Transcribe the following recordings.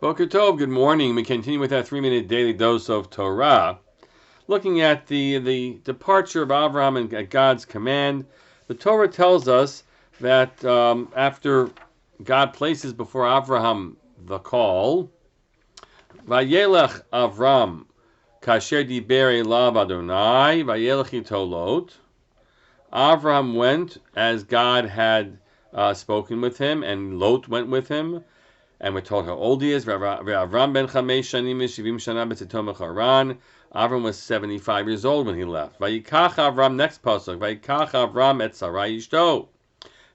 Boker Tov, good morning. We continue with our 3-minute daily dose of Torah. Looking at the departure of Avraham and at God's command, the Torah tells us that after God places before Avraham the call, Vayelech Avram kasher diber elav Adonai, Vayelech itolot. Avraham went as God had spoken with him, and Lot went with him. And we're told how old he is. Avram ben chamesh shanim v'shivim shana b'tzitom Haran. Avram was 75 years old when he left. Vayikach Avram, next pasuk. Vayikach Avram et Sarai ishto,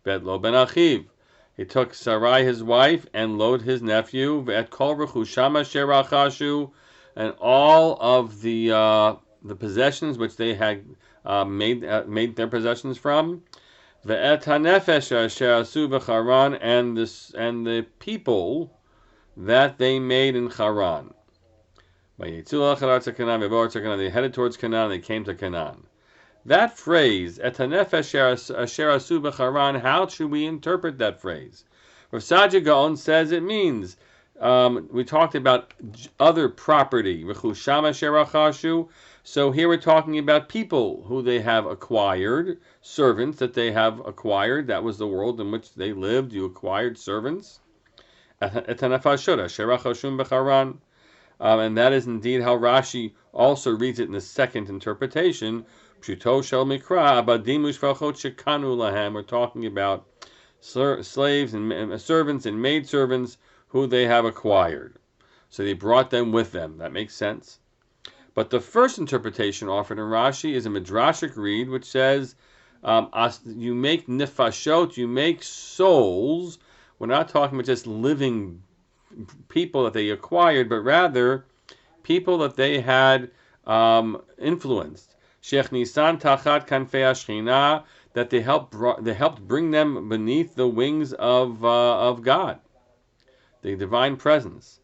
v'et Lo ben achiv. He took Sarai his wife and Lot his nephew. V'et kol rechusham asher rachashu, and all of the possessions which they had made their possessions from. Ve'et hanefesh asher asu b'Charan, and the people that they made in Haran. They headed towards Canaan. They came to Canaan. That phrase, et hanefesh asher asu b'Charan, how should we interpret that phrase? Rav Saadia Gaon says it means we talked about other property, rechusham asher rachashu. So here we're talking about people who they have acquired, servants that they have acquired. That was the world in which they lived. You acquired servants. And that is indeed how Rashi also reads it in the second interpretation. We're talking about slaves and servants and maidservants who they have acquired. So they brought them with them. That makes sense. But the first interpretation offered in Rashi is a midrashic read, which says you make nefashot, you make souls. We're not talking about just living people that they acquired, but rather people that they had influenced. Shech nisan tachat kanfei hashchina, that they helped bring them beneath the wings of God, the divine presence.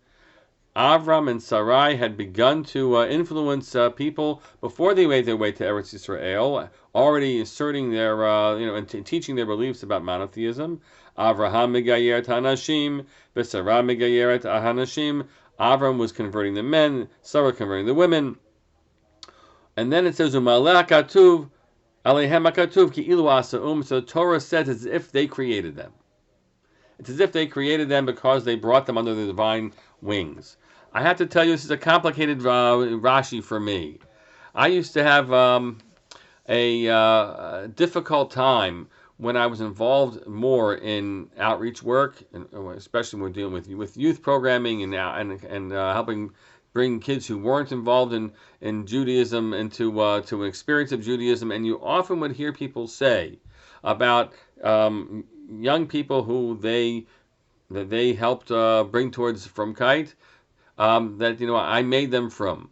Avram and Sarai had begun to influence people before they made their way to Eretz Yisrael, already asserting their, and teaching their beliefs about monotheism. Avraham megayeret hanashim, Sarah megayeret hanashim. Avram was converting the men, Sarah converting the women. And then it says, Umaleh katuv, alehem katuv ki ilu asaum. So the Torah says as if they created them. It's as if they created them because they brought them under the divine wings. I have to tell you, this is a complicated Rashi for me. I used to have a difficult time when I was involved more in outreach work, and especially when we're dealing with youth programming and helping bring kids who weren't involved in Judaism into to an experience of Judaism. And you often would hear people say about young people who they helped bring towards Frumkeit, that I made them from,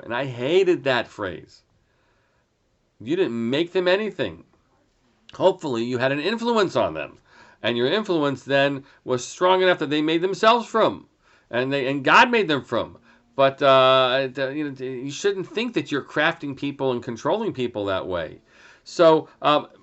and I hated that phrase. You didn't make them anything. Hopefully, you had an influence on them, and your influence then was strong enough that they made themselves from, and God made them from. But you shouldn't think that you're crafting people and controlling people that way. So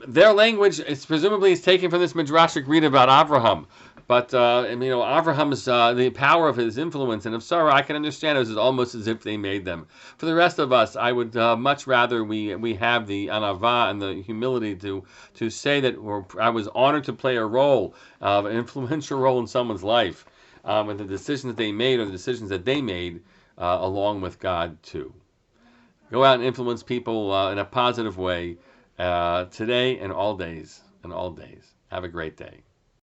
their language is presumably taken from this midrashic read about Avraham. But Abraham's the power of his influence, and of Sarah, I can understand it was almost as if they made them. For the rest of us, I would much rather we have the anava and the humility to say that I was honored to play a role, an influential role in someone's life, and the decisions that they made or the decisions that they made along with God too. Go out and influence people in a positive way today and all days. Have a great day.